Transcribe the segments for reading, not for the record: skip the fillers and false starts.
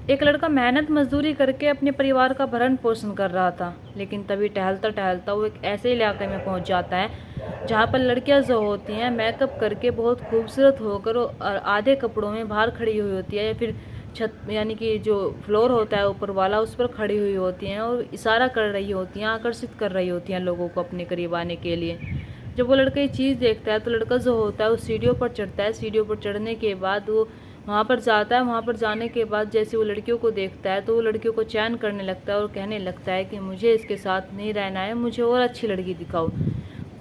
एक लड़का मेहनत मजदूरी करके अपने परिवार का भरण पोषण कर रहा था, लेकिन तभी टहलता टहलता वो एक ऐसे इलाके में पहुंच जाता है जहां पर लड़कियां जो होती हैं मेकअप करके बहुत खूबसूरत होकर और आधे कपड़ों में बाहर खड़ी हुई होती है, या फिर छत यानी कि जो फ्लोर होता है ऊपर वाला उस पर खड़ी हुई होती हैं और इशारा कर रही होती हैं, आकर्षित कर रही होती हैं लोगों को अपने करीब आने के लिए। जब वो लड़का ये चीज़ देखता है तो लड़का जो होता है वो सीढ़ियों पर चढ़ता है। सीढ़ियों पर चढ़ने के बाद वो वहाँ पर जाता है। वहाँ पर जाने के बाद जैसे वो लड़कियों को देखता है तो वो लड़कियों को चैन करने लगता है और कहने लगता है कि मुझे इसके साथ नहीं रहना है, मुझे और अच्छी लड़की दिखाओ।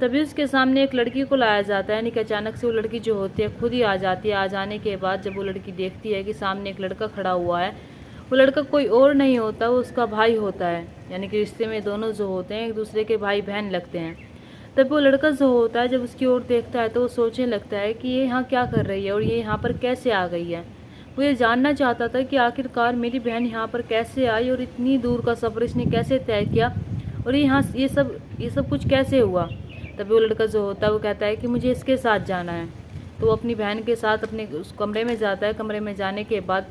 तभी उसके सामने एक लड़की को लाया जाता है, यानी कि अचानक से वो लड़की जो होती है खुद ही आ जाती है। आ जाने के बाद जब वो लड़की देखती है कि सामने एक लड़का खड़ा हुआ है, वो लड़का कोई और नहीं होता, वो उसका भाई होता है। यानी कि रिश्ते में दोनों जो होते हैं एक दूसरे के भाई बहन लगते हैं। तब वो लड़का जो होता है जब उसकी ओर देखता है तो वो सोचने लगता है कि ये यहाँ क्या कर रही है और ये यहाँ पर कैसे आ गई है। वो ये जानना चाहता था कि आखिरकार मेरी बहन यहाँ पर कैसे आई और इतनी दूर का सफ़र इसने कैसे तय किया और ये सब कुछ कैसे हुआ। तभी वो लड़का जो होता है वो कहता है कि मुझे इसके साथ जाना है। तो वो अपनी बहन के साथ अपने उस कमरे में जाता है। कमरे में जाने के बाद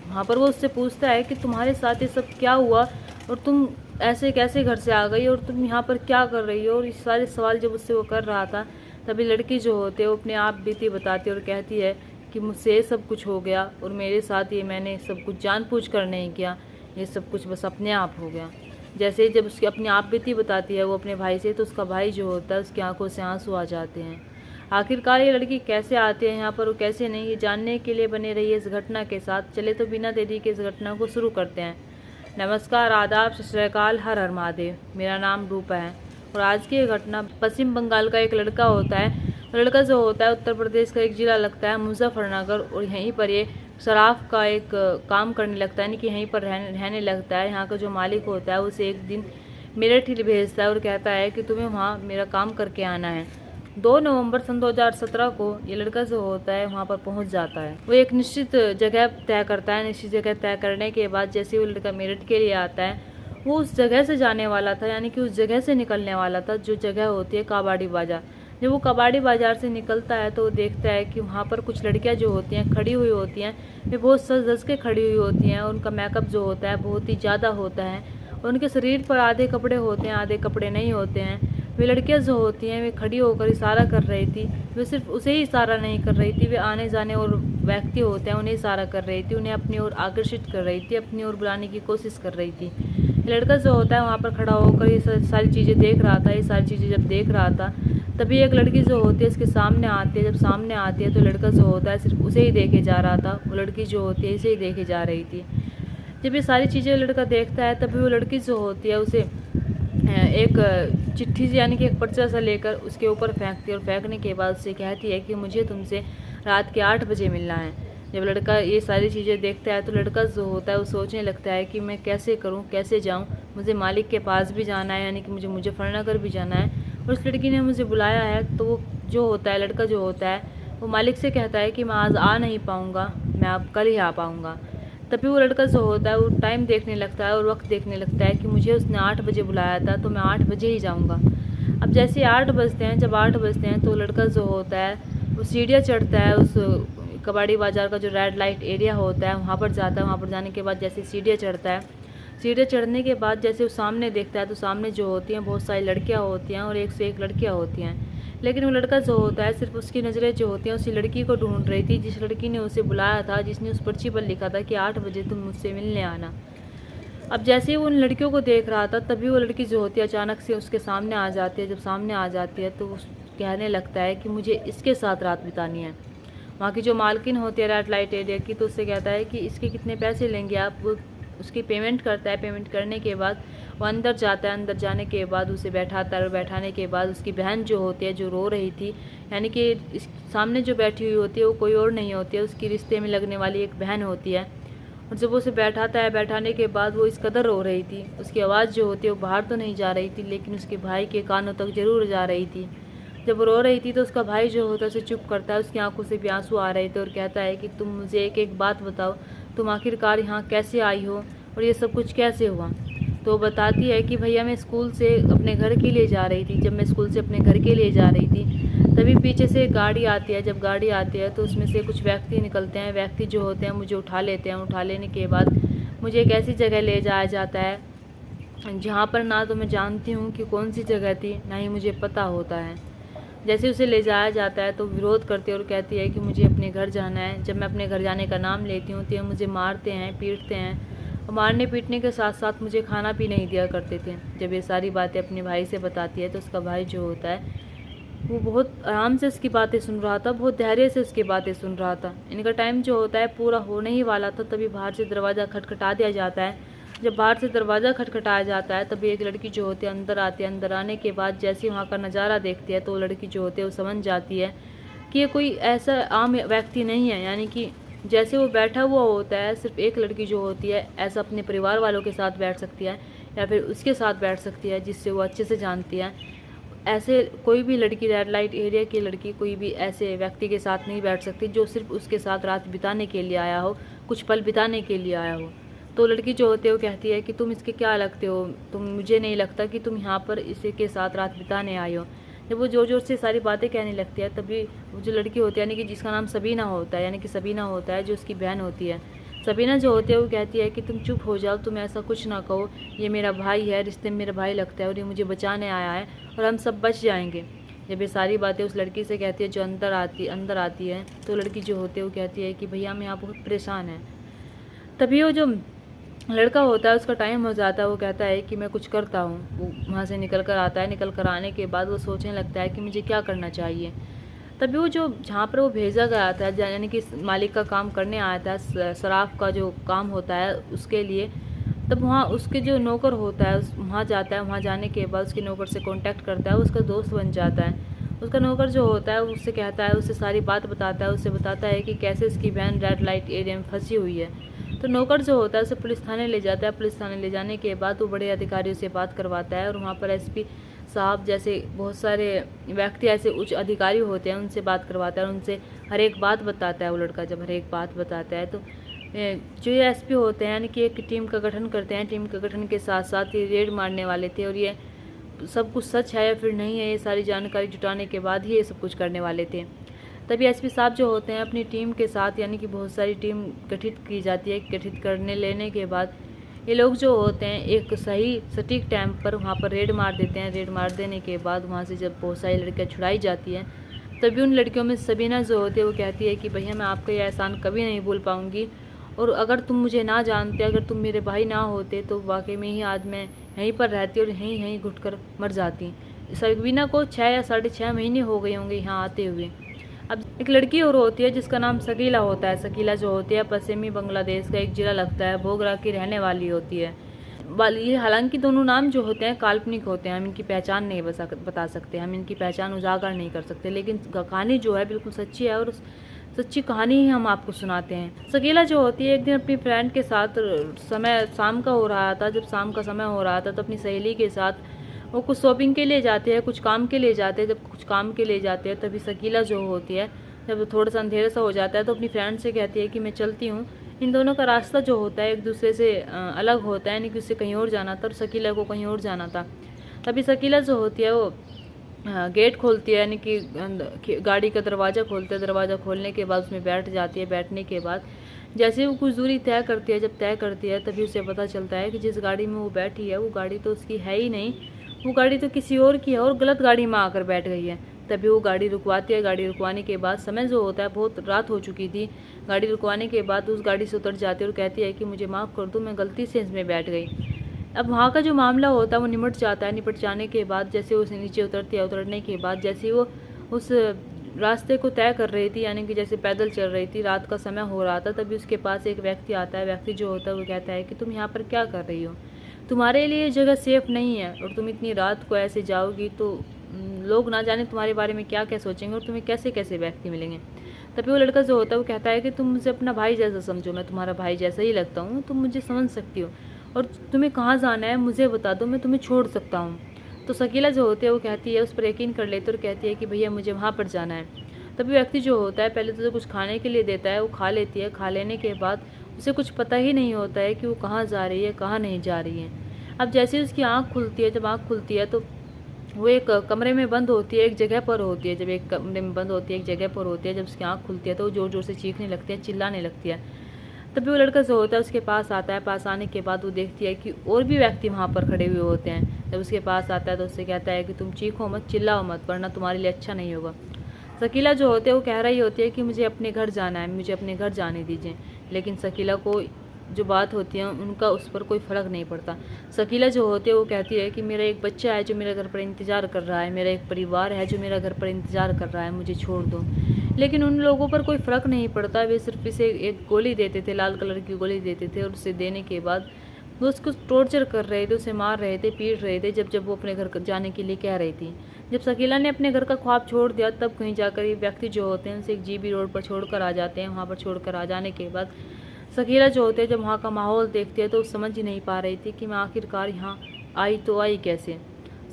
वहाँ पर वो उससे पूछता है कि तुम्हारे साथ ये सब क्या हुआ और तुम ऐसे कैसे घर से आ गई और तुम यहाँ पर क्या कर रही हो। और इस सारे सवाल जब उससे वो कर रहा था तभी लड़की जो होती है वो अपने आप बीती बताती है और कहती है कि मुझसे ये सब कुछ हो गया और मेरे साथ ये मैंने सब कुछ जानबूझकर नहीं किया, ये सब कुछ बस अपने आप हो गया। जैसे ही जब उसकी अपनी आप बीती बताती है वो अपने भाई से, तो उसका भाई जो होता है उसकी आंखों से आंसू आ जाते हैं। आखिरकार ये लड़की कैसे आती है यहाँ पर और कैसे नहीं, ये जानने के लिए बने रहिए इस घटना के साथ। चले तो बिना देरी के इस घटना को शुरू करते हैं। नमस्कार, आदाब, सत श्री अकाल, हर हर महादेव। मेरा नाम रूपा है और आज की ये घटना पश्चिम बंगाल का एक लड़का होता है। लड़का जो होता है उत्तर प्रदेश का एक ज़िला लगता है मुजफ्फरनगर, और यहीं पर ये शराब का एक काम करने लगता है, यानी कि यहीं पर रहने लगता है। यहाँ का जो मालिक होता है उसे एक दिन मेरठ ही भेजता है और कहता है कि तुम्हें वहाँ मेरा काम करके आना है। 2 नवंबर सन 2017 को ये लड़का जो होता है वहाँ पर पहुँच जाता है। वो एक निश्चित जगह तय करता है। निश्चित जगह तय करने के बाद जैसे वो लड़का मेरठ के लिए आता है, वो उस जगह से जाने वाला था, यानी कि उस जगह से निकलने वाला था जो जगह होती है कबाड़ी बाजार। जब वो कबाड़ी बाजार से निकलता है तो वो देखता है कि वहाँ पर कुछ लड़कियाँ जो होती हैं खड़ी हुई होती हैं, वे बहुत सज धज के खड़ी हुई होती हैं। उनका मेकअप जो होता है बहुत ही ज़्यादा होता है। उनके शरीर पर आधे कपड़े होते हैं, आधे कपड़े नहीं होते हैं। वे लड़कियां जो होती हैं वे खड़ी होकर इशारा कर रही थी। वे सिर्फ उसे ही इशारा नहीं कर रही थी, वे आने जाने और व्यक्ति होते हैं उन्हें इशारा कर रही थी, उन्हें अपनी ओर आकर्षित कर रही थी, अपनी ओर बुलाने की कोशिश कर रही थी। लड़का जो होता है वहाँ पर खड़ा होकर ये सारी चीज़ें देख रहा था। ये सारी चीज़ें जब देख रहा था तभी एक लड़की जो होती है इसके सामने आती है। जब सामने आती है तो लड़का जो होता है सिर्फ उसे ही देखे जा रहा था, वो लड़की जो होती है इसे ही देखे जा रही थी। जब ये सारी चीज़ें लड़का देखता है तभी वो लड़की जो होती है उसे एक चिट्ठी से, यानी कि एक पर्चा सा लेकर उसके ऊपर फेंकती है और फेंकने के बाद उससे कहती है कि मुझे तुमसे रात के 8 बजे मिलना है। जब लड़का ये सारी चीज़ें देखता है तो लड़का जो होता है वो सोचने लगता है कि मैं कैसे करूं, कैसे जाऊं, मुझे मालिक के पास भी जाना है, यानी कि मुझे मुजफ्फरनगर भी जाना है और उस लड़की ने मुझे बुलाया है। तो वो जो होता है लड़का जो होता है वो मालिक से कहता है कि मैं आज आ नहीं पाऊँगा, मैं अब कल ही आ पाऊँगा। तभी वो लड़का जो होता है वो टाइम देखने लगता है और वक्त देखने लगता है कि मुझे उसने 8 बजे बुलाया था तो मैं 8 बजे ही जाऊंगा। अब जैसे 8 बजते हैं, जब 8 बजते हैं तो लड़का जो होता है वो सीढ़ियाँ चढ़ता है। उस कबाड़ी बाज़ार का जो रेड लाइट एरिया होता है वहाँ पर जाता है। वहाँ पर जाने के बाद जैसे सीढ़ियाँ चढ़ता है, सीढ़ियाँ चढ़ने के बाद जैसे वो सामने देखता है तो सामने जो होती हैं बहुत सारी लड़कियाँ होती हैं और एक से एक लड़कियाँ होती हैं। लेकिन वो लड़का जो होता है सिर्फ उसकी नज़रें जो होती हैं उसी लड़की को ढूंढ रही थी जिस लड़की ने उसे बुलाया था, जिसने उस पर्ची पर लिखा था कि 8 बजे तुम मुझसे मिलने आना। अब जैसे ही वो उन लड़कियों को देख रहा था तभी वो लड़की जो होती है अचानक से उसके सामने आ जाती है। जब सामने आ जाती है तो वो कहने लगता है कि मुझे इसके साथ रात बितानी है। वहाँ की जो मालकिन होती है रेड लाइट एरिया की, तो उससे कहता है कि इसके कितने पैसे लेंगे आप। वो उसकी पेमेंट करता है। पेमेंट करने के बाद वो अंदर जाता है। अंदर जाने के बाद उसे बैठाता है और बैठाने के बाद उसकी बहन जो होती है जो रो रही थी, यानी कि इस सामने जो बैठी हुई होती है वो कोई और नहीं होती है, उसकी रिश्ते में लगने वाली एक बहन होती है। और जब उसे बैठाता है, बैठाने के बाद वो इस कदर रो रही थी, उसकी आवाज़ जो होती है वो बाहर तो नहीं जा रही थी लेकिन उसके भाई के कानों तक ज़रूर जा रही थी। जब वो रो रही थी तो उसका भाई जो होता है उसे चुप करता है। उसकी आंखों से भी आंसू आ रहे थे और कहता है कि तुम मुझे एक एक बात बताओ, तुम आखिरकार यहाँ कैसे आई हो और ये सब कुछ कैसे हुआ। तो वो बताती है कि भैया मैं स्कूल से अपने घर के लिए जा रही थी। जब मैं स्कूल से अपने घर के लिए जा रही थी तभी पीछे से एक गाड़ी आती है। जब गाड़ी आती है तो उसमें से कुछ व्यक्ति निकलते हैं। व्यक्ति जो होते हैं मुझे उठा लेते हैं। उठा लेने के बाद मुझे एक ऐसी जगह ले जाया जाता है जहाँ पर ना तो मैं जानती हूँ कि कौन सी जगह थी, ना ही मुझे पता होता है। जैसे उसे ले जाया जाता है तो विरोध करती है और कहती है कि मुझे अपने घर जाना है। जब मैं अपने घर जाने का नाम लेती हूँ तो ये मुझे मारते हैं, पीटते हैं। और मारने पीटने के साथ साथ मुझे खाना भी नहीं दिया करते थे। जब ये सारी बातें अपने भाई से बताती है तो उसका भाई जो होता है वो बहुत आराम से उसकी बातें सुन रहा था, बहुत धैर्य से उसकी बातें सुन रहा था। इनका टाइम जो होता है पूरा होने ही वाला था, तभी बाहर से दरवाज़ा खटखटा दिया जाता है। जब बाहर से दरवाज़ा खटखटाया जाता है तभी एक लड़की जो होती है अंदर आती है। अंदर आने के बाद जैसे ही वहाँ का नज़ारा देखती है तो वो लड़की जो होती है वो समझ जाती है कि ये कोई ऐसा आम व्यक्ति नहीं है। यानी कि जैसे वो बैठा हुआ होता है, सिर्फ एक लड़की जो होती है ऐसा अपने परिवार वालों के साथ बैठ सकती है या फिर उसके साथ बैठ सकती है जिससे वो अच्छे से जानती है। ऐसे कोई भी लड़की, रेड लाइट एरिया की लड़की कोई भी ऐसे व्यक्ति के साथ नहीं बैठ सकती जो सिर्फ उसके साथ रात बिताने के लिए आया हो, कुछ पल बिताने के लिए आया हो। तो लड़की जो होती है वो कहती है कि तुम इसके क्या लगते हो, मुझे नहीं लगता कि तुम यहाँ पर इसी के साथ रात बिताने आए हो। जब वो ज़ोर ज़ोर से सारी बातें कहने लगती है तभी वो जो लड़की होती है यानी कि जिसका नाम सबीना होता है, यानी कि सबीना होता है जो उसकी बहन होती है, सबीना जो होती है वो कहती है कि तुम चुप हो जाओ, तुम ऐसा कुछ ना कहो, ये मेरा भाई है, रिश्ते में मेरा भाई लगता है और ये मुझे बचाने आया है और हम सब बच जाएंगे। जब ये सारी बातें उस लड़की से कहती है जो अंदर आती है तो लड़की जो होती है वो कहती है कि भैया मैं यहाँ बहुत परेशान है। तभी वो जो लड़का होता है उसका टाइम हो जाता है, वो कहता है कि मैं कुछ करता हूँ। वो वहाँ से निकल कर आता है। निकल कर आने के बाद वो सोचने लगता है कि मुझे क्या करना चाहिए। तभी वो जो जहाँ पर वो भेजा गया था, यानी कि मालिक का काम करने आया था, शराब का जो काम होता है उसके लिए, तब वहाँ उसके जो नौकर होता है वहाँ जाता है। वहाँ जाने के बाद उसके नौकर से कांटेक्ट करता है, उसका दोस्त बन जाता है। उसका नौकर जो होता है उससे कहता है, उससे सारी बात बताता है, उससे बताता है कि कैसे उसकी बहन रेड लाइट एरिया में फंसी हुई है। तो नौकर जो होता है उसे पुलिस थाने ले जाता है। पुलिस थाने ले जाने के बाद वो बड़े अधिकारियों से बात करवाता है और वहाँ पर एसपी साहब जैसे बहुत सारे व्यक्ति ऐसे उच्च अधिकारी होते हैं उनसे बात करवाता है और उनसे हर एक बात बताता है। वो लड़का जब हर एक बात बताता है तो जो ये एसपी होते हैं यानी कि एक टीम का गठन करते हैं। टीम का गठन के साथ साथ ये रेड मारने वाले थे और ये सब कुछ सच है या फिर नहीं है ये सारी जानकारी जुटाने के बाद ही ये सब कुछ करने वाले थे। तभी एसपी साहब जो होते हैं अपनी टीम के साथ, यानी कि बहुत सारी टीम गठित की जाती है। गठित करने लेने के बाद ये लोग जो होते हैं एक सही सटीक टाइम पर वहाँ पर रेड मार देते हैं। रेड मार देने के बाद वहाँ से जब बहुत सारी लड़कियाँ छुड़ाई जाती हैं तभी उन लड़कियों में सबीना जो होती है वो कहती है कि भैया मैं आपका ये एहसान कभी नहीं भूल पाऊँगी और अगर तुम मुझे ना जानते, अगर तुम मेरे भाई ना होते तो वाकई में ही आज मैं यहीं पर रहती और यहीं यहीं घुट कर मर जाती। सबीना को 6 या 6.5 महीने हो गए होंगे यहाँ आते हुए। अब एक लड़की और होती है जिसका नाम शकीला होता है। शकीला जो होती है पश्चिमी बांग्लादेश का एक ज़िला लगता है, भोगरा की रहने वाली होती है। ये हालांकि दोनों नाम जो होते हैं काल्पनिक होते हैं, हम इनकी पहचान नहीं बता सकते, हम इनकी पहचान उजागर नहीं कर सकते, लेकिन कहानी जो है बिल्कुल सच्ची है और सच्ची कहानी ही हम आपको सुनाते हैं। शकीला जो होती है एक दिन अपनी फ्रेंड के साथ, समय शाम का हो रहा था, जब शाम का समय हो रहा था तो अपनी सहेली के साथ वो कुछ शॉपिंग के लिए जाते हैं, कुछ काम के लिए जाते हैं। जब कुछ काम के लिए जाते हैं तभी शकीला जो होती है जब थोड़ा सा अंधेरा सा हो जाता है तो अपनी फ्रेंड से कहती है कि मैं चलती हूँ। इन दोनों का रास्ता जो होता है एक दूसरे से अलग होता है, यानी कि उससे कहीं और जाना था और शकीला को कहीं और जाना था। तभी शकीला जो होती है वो गेट खोलती है, यानी कि गाड़ी का दरवाज़ा खोलते है। दरवाज़ा खोलने के बाद उसमें बैठ जाती है। बैठने के बाद जैसे वो कुछ दूरी तय करती है, जब तय करती है तभी उसे पता चलता है कि जिस गाड़ी में वो बैठी है वो गाड़ी तो उसकी है ही नहीं, वो गाड़ी तो किसी और की है और गलत गाड़ी में आकर बैठ गई है। तभी वो गाड़ी रुकवाती है। गाड़ी रुकवाने के बाद समय जो होता है बहुत रात हो चुकी थी। गाड़ी रुकवाने के बाद उस गाड़ी से उतर जाती है और कहती है कि मुझे माफ़ कर दो, मैं गलती से इसमें बैठ गई। अब वहाँ का जो मामला होता है वो निपट जाता है। निपट जाने के बाद जैसे वो नीचे उतरती है, उतरने के बाद जैसे वो उस रास्ते को तय कर रही थी, यानी कि जैसे पैदल चल रही थी, रात का समय हो रहा था, तभी उसके पास एक व्यक्ति आता है। व्यक्ति जो होता है वो कहता है कि तुम यहाँ पर क्या कर रही हो, तुम्हारे लिए जगह सेफ़ नहीं है और तुम इतनी रात को ऐसे जाओगी तो लोग ना जाने तुम्हारे बारे में क्या क्या सोचेंगे और तुम्हें कैसे कैसे व्यक्ति मिलेंगे। तभी वो लड़का जो होता है वो कहता है कि तुम मुझे अपना भाई जैसा समझो, मैं तुम्हारा भाई जैसा ही लगता हूँ, तुम मुझे समझ सकती हो और तुम्हें कहाँ जाना है मुझे बता दो, मैं तुम्हें छोड़ सकता हूँ। तो शकीला जो होती है वो कहती है, उस पर यकीन कर लेती और कहती है कि भैया मुझे वहाँ पर जाना है। तभी व्यक्ति जो होता है पहले तो कुछ खाने के लिए देता है, वो खा लेती है। खा लेने के बाद उसे कुछ पता ही नहीं होता है कि वो कहाँ जा रही है, कहाँ नहीं जा रही है। अब जैसे उसकी आँख खुलती है, जब आँख खुलती है तो वो एक कमरे में बंद होती है, एक जगह पर होती है। जब एक कमरे में बंद होती है, एक जगह पर होती है, जब उसकी आँख खुलती है तो वो ज़ोर ज़ोर से चीखने लगती है, चिल्लाने लगती है। तभी वो लड़का जो होता है उसके पास आता है। पास आने के बाद वो देखती है कि और भी व्यक्ति वहाँ पर खड़े हुए होते हैं। जब उसके पास आता है तो उससे कहता है कि तुम चीखो मत, चिल्लाओ मत, वरना तुम्हारे लिए अच्छा नहीं होगा। शकीला जो होते हैं वो कह रही होती है कि मुझे अपने घर जाना है, मुझे अपने घर जाने दीजिए। लेकिन शकीला को जो बात होती है उनका उस पर कोई फ़र्क नहीं पड़ता। शकीला जो होती है वो कहती है कि मेरा एक बच्चा है जो मेरे घर पर इंतज़ार कर रहा है, मेरा एक परिवार है जो मेरा घर पर इंतज़ार कर रहा है, मुझे छोड़ दो। लेकिन उन लोगों पर कोई फ़र्क नहीं पड़ता। वे सिर्फ इसे एक गोली देते थे, लाल कलर की गोली देते थे, और उसे देने के बाद वो उसको टॉर्चर कर रहे थे, उसे मार रहे थे, पीट रहे थे, जब जब वो अपने घर जाने के लिए कह रही थी। जब शकीला ने अपने घर का ख्वाब छोड़ दिया तब कहीं जाकर ये व्यक्ति जो होते हैं उनसे एक जीबी रोड पर छोड़कर आ जाते हैं। वहाँ पर छोड़कर आ जाने के बाद शकीला जो होते हैं जब वहाँ का माहौल देखती है तो समझ ही नहीं पा रही थी कि मैं आखिरकार यहाँ आई तो आई कैसे।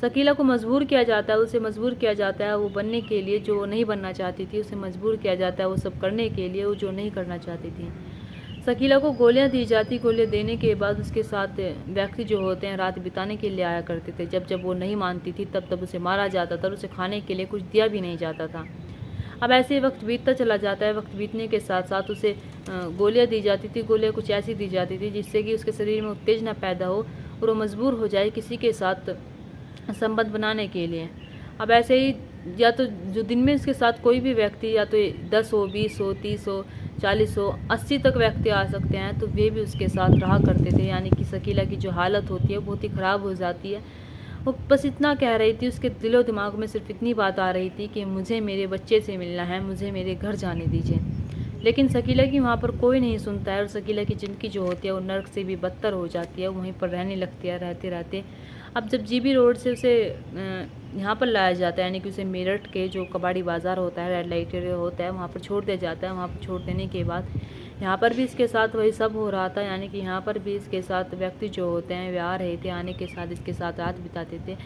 शकीला को मजबूर किया जाता है, उसे मजबूर किया जाता है वो बनने के लिए जो वो नहीं बनना चाहती थी, उसे मजबूर किया जाता है वो सब करने के लिए वो जो नहीं करना चाहती थी। शकीला को गोलियां दी जाती। गोलियां देने के बाद उसके साथ व्यक्ति जो होते हैं रात बिताने के लिए आया करते थे। जब जब वो नहीं मानती थी तब तब उसे मारा जाता था और उसे खाने के लिए कुछ दिया भी नहीं जाता था। अब ऐसे ही वक्त बीतता चला जाता है। वक्त बीतने के साथ साथ उसे गोलियां दी जाती थी। गोलियां कुछ ऐसी दी जाती थी जिससे कि उसके शरीर में उत्तेजना पैदा हो और वो मजबूर हो जाए किसी के साथ संबंध बनाने के लिए। अब ऐसे ही या तो जो दिन में इसके साथ कोई भी व्यक्ति या तो 10 हो, 20 हो, 30 हो, 40 हो, 80 तक व्यक्ति आ सकते हैं, तो वे भी उसके साथ रहा करते थे। यानी कि शकीला की जो हालत होती है बहुत ही ख़राब हो जाती है। वो बस इतना कह रही थी, उसके दिलो दिमाग में सिर्फ इतनी बात आ रही थी कि मुझे मेरे बच्चे से मिलना है, मुझे मेरे घर जाने दीजिए। लेकिन शकीला की वहाँ पर कोई नहीं सुनता है और शकीला की ज़िंदगी जो होती है वो नर्क से भी बदतर हो जाती है। वहीं पर रहने लगती है रहते रहते। अब जब जीबी रोड से उसे यहाँ पर लाया जाता है, यानी कि उसे मेरठ के जो कबाड़ी बाज़ार होता है, रेड लाइट एरिया होता है, वहाँ पर छोड़ दिया जाता है। वहाँ पर छोड़ देने के बाद यहाँ पर भी इसके साथ वही सब हो रहा था। यानी कि यहाँ पर भी इसके साथ व्यक्ति जो होते हैं वे आ रहे थे, आने के साथ इसके साथ रात बिताते थे।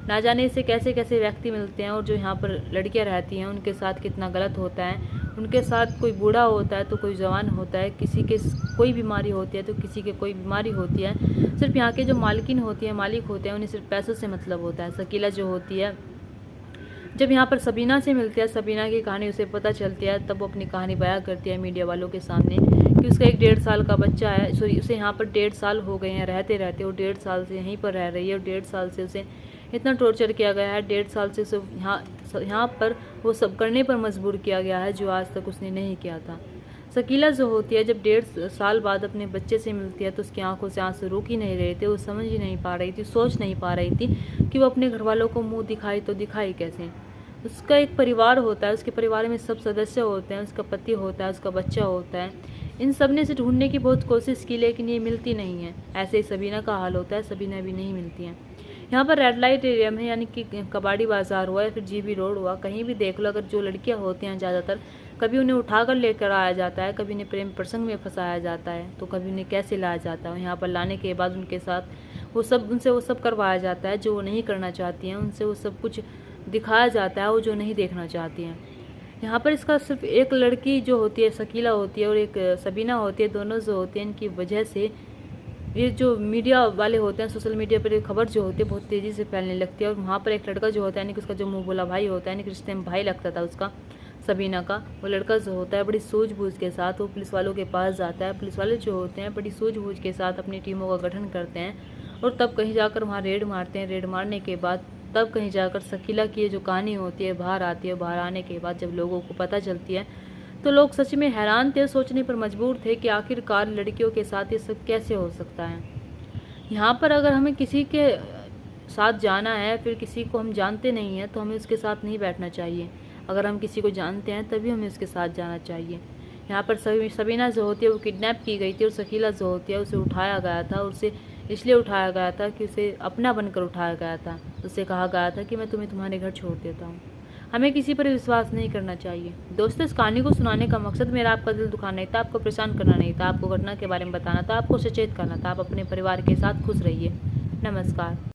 ना जाने इसे कैसे कैसे व्यक्ति मिलते हैं और जो यहाँ पर लड़कियाँ रहती हैं उनके साथ कितना गलत होता है। उनके साथ कोई बूढ़ा होता है तो कोई जवान होता है, किसी के कोई बीमारी होती है तो किसी के कोई बीमारी होती है। सिर्फ यहाँ के जो मालकिन होती है, मालिक होते हैं, उन्हें सिर्फ पैसों से मतलब होता है। शकीला जो होती है जब यहाँ पर सबीना से मिलती है, सबीना की कहानी उसे पता चलती है, तब वो अपनी कहानी बयां करती है मीडिया वालों के सामने कि उसका एक 1.5 साल का बच्चा है। सॉरी, उसे यहाँ पर 1.5 साल हो गए हैं रहते रहते। वो 1.5 साल से यहीं पर रह रही है और 1.5 साल से उसे इतना टॉर्चर किया गया है। 1.5 साल से उसे यहाँ पर वो सब करने पर मजबूर किया गया है जो आज तक उसने नहीं किया था। शकीला जो होती है जब 1.5 साल बाद अपने बच्चे से मिलती है तो उसकी आंखों से आंसू रुक ही नहीं रहे थे। वो समझ ही नहीं पा रही थी, सोच नहीं पा रही थी कि वो अपने घर वालों को मुंह दिखाई तो दिखाई कैसे। उसका एक परिवार होता है, उसके परिवार में सब सदस्य होते हैं, उसका पति होता है, उसका बच्चा होता है। इन सब ने इसे ढूंढने की बहुत कोशिश की लेकिन ये मिलती नहीं है। ऐसे ही सबीना का हाल होता है, सबीना भी नहीं मिलती हैं। यहाँ पर रेड लाइट एरिया में, यानी कि कबाड़ी बाज़ार हुआ या फिर जीबी रोड हुआ, कहीं भी देख लो, अगर जो लड़कियाँ होती हैं ज़्यादातर, कभी उन्हें उठाकर लेकर आया जाता है, कभी उन्हें प्रेम प्रसंग में फंसाया जाता है, तो कभी उन्हें कैसे लाया जाता है। यहाँ पर लाने के बाद उनके साथ उनसे वो सब करवाया जाता है जो वो नहीं करना चाहती हैं। उनसे वो सब कुछ दिखाया जाता है वो जो नहीं देखना चाहती हैं। यहाँ पर इसका सिर्फ एक लड़की जो होती है शकीला होती है और एक सबीना होती है, दोनों जो होते हैं इनकी वजह से ये जो मीडिया वाले होते हैं, सोशल मीडिया पर खबर जो होती है बहुत तेज़ी से फैलने लगती है। और वहाँ पर एक लड़का जो होता है, यानी कि उसका जो मुँह बोला भाई होता है, यानी कि रिश्ते में भाई लगता था उसका, सबीना का, वो लड़का जो होता है बड़ी सूझबूझ के साथ वो पुलिस वालों के पास जाता है। पुलिस वाले जो होते हैं बड़ी सूझबूझ के साथ अपनी टीमों का गठन करते हैं और तब कहीं जाकर वहाँ रेड मारते हैं। रेड मारने के बाद तब कहीं जाकर शकीला की जो कहानी होती है बाहर आती है। बाहर आने के बाद जब लोगों को पता चलती है तो लोग सच में हैरान थे, सोचने पर मजबूर थे कि आखिरकार लड़कियों के साथ ये सब कैसे हो सकता है। यहाँ पर अगर हमें किसी के साथ जाना है, फिर किसी को हम जानते नहीं हैं, तो हमें उसके साथ नहीं बैठना चाहिए। अगर हम किसी को जानते हैं तभी हमें उसके साथ जाना चाहिए। यहाँ पर सबीना जो होती है वो किडनैप की गई थी और शकीला जो होती है उसे उठाया गया था। और उसे इसलिए उठाया गया था कि उसे अपना बनकर उठाया गया था। उससे कहा गया था कि मैं तुम्हें तुम्हारे घर छोड़ देता हूँ। हमें किसी पर विश्वास नहीं करना चाहिए। दोस्तों, इस कहानी को सुनाने का मकसद मेरा आपका दिल दुखाना नहीं था, आपको परेशान करना नहीं था, आपको घटना के बारे में बताना था, आपको सचेत करना था। आप अपने परिवार के साथ खुश रहिए। नमस्कार।